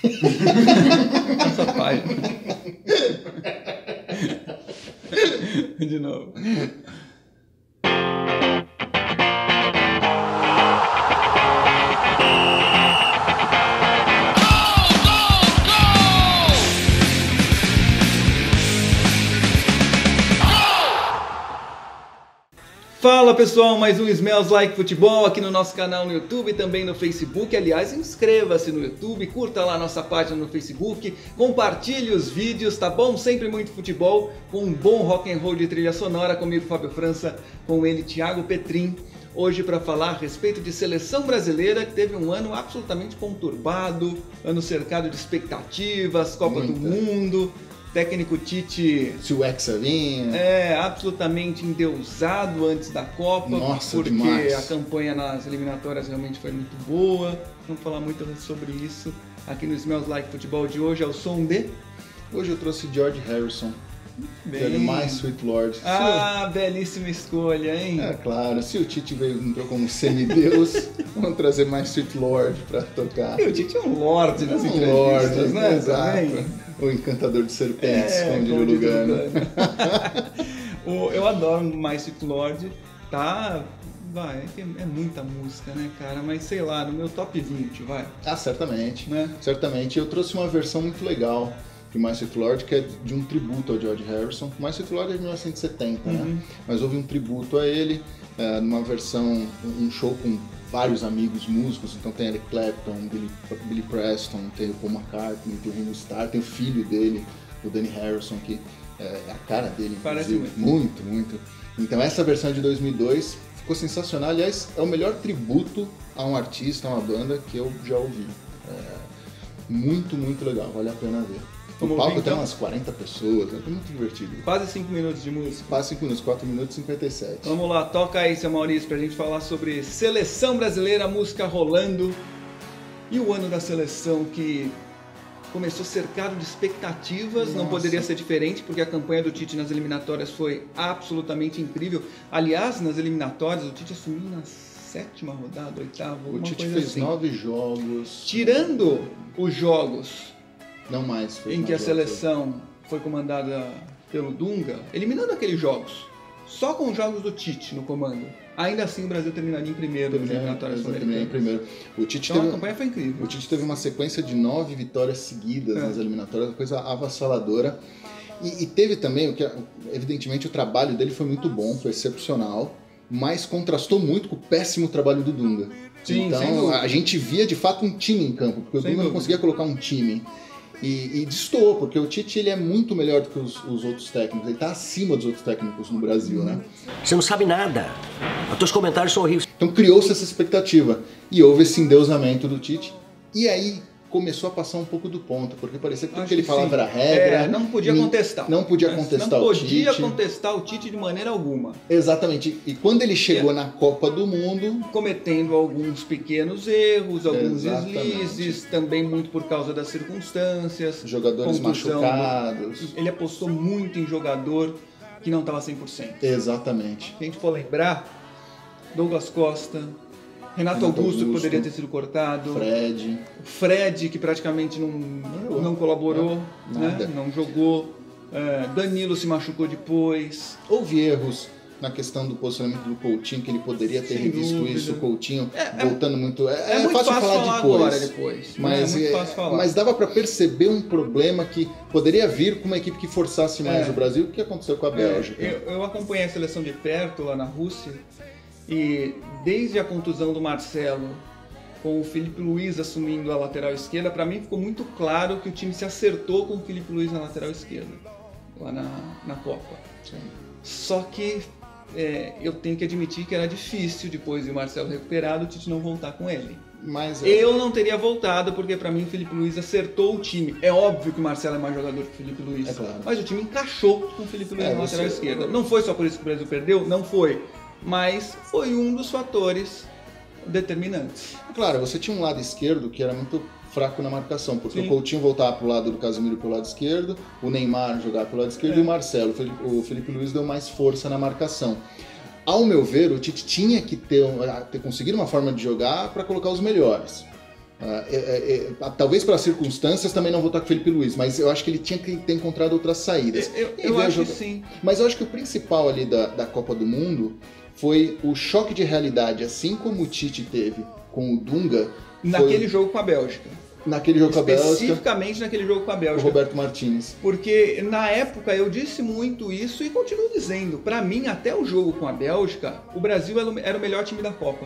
Essa página. De novo. Fala pessoal, mais um Smells Like Futebol aqui no nosso canal no YouTube e também no Facebook. Aliás, inscreva-se no YouTube, curta lá a nossa página no Facebook, compartilhe os vídeos, tá bom? Sempre muito futebol, com um bom rock and roll de trilha sonora, comigo Fábio França, com ele Thiago Petrin. Hoje para falar a respeito de seleção brasileira, que teve um ano absolutamente conturbado, ano cercado de expectativas, Copa do Mundo. Técnico Tite... Se o Hexa vinha... absolutamente endeusado antes da Copa. Nossa, porque demais. A campanha nas eliminatórias realmente foi muito boa. Vamos falar muito sobre isso aqui no Smells Like Futebol de hoje. Ao som de... Hoje eu trouxe George Harrison, Bem... que é My Sweet Lord. Belíssima escolha, hein? É claro, se o Tite entrou como semideus, vamos trazer My Sweet Lord pra tocar. E o Tite é um lorde nas entrevistas, Lorde, né? Exato. O encantador de serpentes, como diria o Lugano. Eu adoro My Sweet Lord, tá? Vai, é muita música, né, cara? Mas sei lá, no meu top 20, vai. Ah, certamente. Né? Certamente. Eu trouxe uma versão muito legal de My Sweet Lord, que é de um tributo ao George Harrison. My Sweet Lord é de 1970, né? Mas houve um tributo a ele, numa versão, um show com vários amigos músicos. Então tem Eric Clapton, Billy Preston, tem o Paul McCartney, tem o Ringo Starr, tem o filho dele, o Danny Harrison, que é a cara dele, parece muito, muito. Então essa versão de 2002 ficou sensacional. Aliás, é o melhor tributo a um artista, a uma banda que eu já ouvi. Muito, muito legal, vale a pena ver. O palco tem umas 40 pessoas, é muito divertido. Quase 5 minutos de música. Quase 5 minutos, 4 minutos e 57. Vamos lá, toca aí, seu Maurício, pra gente falar sobre seleção brasileira, música rolando. E o ano da seleção que começou cercado de expectativas. Nossa. Não poderia ser diferente, porque a campanha do Tite nas eliminatórias foi absolutamente incrível. Aliás, nas eliminatórias, o Tite assumiu na 7ª rodada, 8ª, o Tite fez assim. 9 jogos. Tirando os jogos... Não mais. Em que a seleção foi comandada pelo Dunga, eliminando aqueles jogos, só com os jogos do Tite no comando. Ainda assim o Brasil terminaria em primeiro nas eliminatórias sul-americanas. O Tite então a campanha foi incrível. O Tite teve uma sequência de 9 vitórias seguidas nas eliminatórias, uma coisa avassaladora. E teve também, o que evidentemente o trabalho dele foi muito bom, foi excepcional, mas contrastou muito com o péssimo trabalho do Dunga. Sim, então a gente via de fato um time em campo, porque o Dunga não conseguia colocar um time. E destoou, porque o Tite ele é muito melhor do que os outros técnicos, ele está acima dos outros técnicos no Brasil, né? Você não sabe nada, os teus comentários são horríveis. Então criou-se essa expectativa, e houve esse endeusamento do Tite, e aí começou a passar um pouco do ponto, porque parecia que tudo que ele falava era regra. Não podia contestar. Não podia contestar o Tite. Não podia contestar o Tite de maneira alguma. Exatamente. E quando ele chegou na Copa do Mundo... cometendo alguns pequenos erros, alguns deslizes, também muito por causa das circunstâncias. Jogadores machucados. Ele apostou muito em jogador que não estava 100%. Exatamente. Se a gente for lembrar, Douglas Costa... Renato Augusto, que poderia ter sido cortado. Fred, que praticamente não colaborou, né? Não jogou. Danilo se machucou depois. Houve erros na questão do posicionamento do Coutinho, que ele poderia ter revisto isso, o Coutinho voltando muito... É muito fácil falar depois. Mas dava para perceber um problema que poderia vir com uma equipe que forçasse mais o Brasil, o que aconteceu com a Bélgica. Eu acompanhei a seleção de perto lá na Rússia, e desde a contusão do Marcelo, com o Filipe Luiz assumindo a lateral esquerda, para mim ficou muito claro que o time se acertou com o Filipe Luiz na lateral esquerda, lá na Copa. Sim. Só que eu tenho que admitir que era difícil, depois de o Marcelo recuperado, o Tite não voltar com ele. Eu não teria voltado, porque para mim o Filipe Luiz acertou o time. É óbvio que o Marcelo é mais jogador que o Filipe Luiz, claro. Mas o time encaixou com o Filipe Luiz na lateral esquerda. Não foi só por isso que o Brasil perdeu? Não foi. Mas foi um dos fatores determinantes. Claro, você tinha um lado esquerdo que era muito fraco na marcação, porque Sim. o Coutinho voltava pro lado do Casemiro pelo lado esquerdo, o Neymar jogava pelo lado esquerdo e o Marcelo. O Filipe Luiz deu mais força na marcação. Ao meu ver, o Tite tinha que ter conseguido uma forma de jogar para colocar os melhores. Talvez pelas circunstâncias também não vou estar com o Felipe Luiz, mas eu acho que ele tinha que ter encontrado outras saídas. Eu acho que sim. Mas eu acho que o principal ali da Copa do Mundo foi o choque de realidade, assim como o Tite teve com o Dunga. Naquele jogo com a Bélgica. Naquele jogo com a Bélgica. Especificamente naquele jogo com a Bélgica. O Roberto Martínez. Porque na época eu disse muito isso e continuo dizendo. Pra mim, até o jogo com a Bélgica, o Brasil era o melhor time da Copa.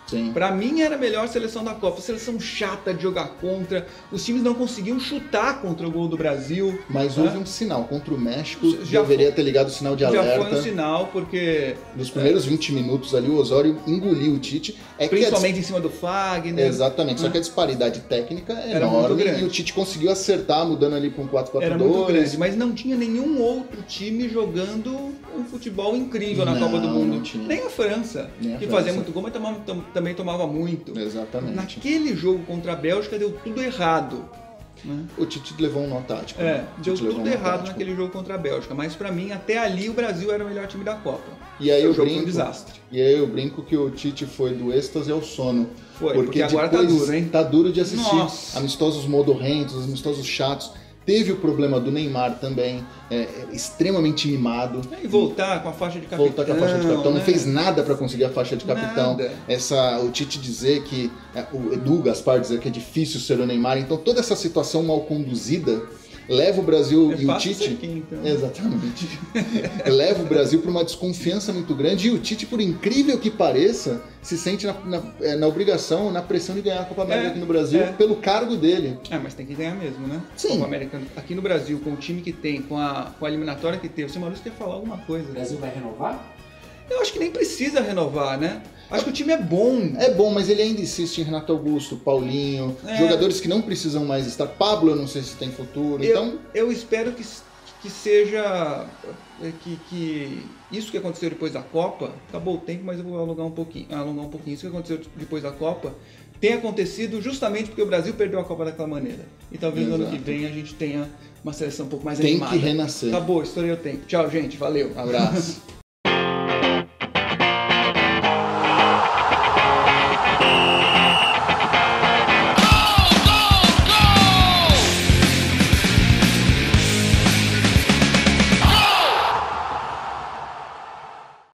Sim. Pra mim era a melhor seleção da Copa. Seleção chata de jogar contra. Os times não conseguiam chutar contra o gol do Brasil. Mas houve um sinal. Contra o México, deveria ter ligado o sinal de alerta. Já foi um sinal, porque... Nos primeiros 20 minutos ali, o Osório engoliu o Tite. Principalmente em cima do Fagner. Exatamente. Só que a disparidade técnica é enorme. E o Tite conseguiu acertar, mudando ali para um 4-4-2. Era muito grande, mas não tinha nenhum outro time jogando um futebol incrível na Copa do Mundo. Não tinha. Nem a França, que fazia muito gol, mas também tomava muito. Exatamente. Naquele jogo contra a Bélgica deu tudo errado. Né? O Tite levou um nó tático. Deu tudo errado naquele jogo contra a Bélgica. Mas pra mim, até ali, o Brasil era o melhor time da Copa. E aí o jogo foi um desastre. E aí eu brinco que o Tite foi do êxtase ao sono. Porque agora tá duro, hein? Tá duro de assistir. Nossa. Amistosos modorrentos, amistosos chatos. Teve o problema do Neymar também, extremamente mimado. E voltar com a faixa de capitão. Não fez nada para conseguir a faixa de capitão. O Tite dizer que, o Edu Gaspar dizer que é difícil ser o Neymar. Então toda essa situação mal conduzida leva o Brasil e o Tite... então. Exatamente. Leva o Brasil para uma desconfiança muito grande. E o Tite, por incrível que pareça, se sente na obrigação, na pressão de ganhar a Copa América aqui no Brasil pelo cargo dele. Mas tem que ganhar mesmo, né? Sim. Copa América aqui no Brasil, com o time que tem, com a eliminatória que teve. O seu Maurício quer falar alguma coisa. O Brasil vai renovar? Eu acho que nem precisa renovar, né? Acho que o time é bom. É bom, mas ele ainda insiste em Renato Augusto, Paulinho, jogadores que não precisam mais estar. Pablo, eu não sei se tem futuro. Eu espero que seja... Que isso que aconteceu depois da Copa, acabou o tempo, mas eu vou alongar um pouquinho. Isso que aconteceu depois da Copa tem acontecido justamente porque o Brasil perdeu a Copa daquela maneira. E talvez no ano que vem a gente tenha uma seleção um pouco mais animada. Tem que renascer. Acabou, estourei o tempo. Tchau, gente. Valeu. Abraço.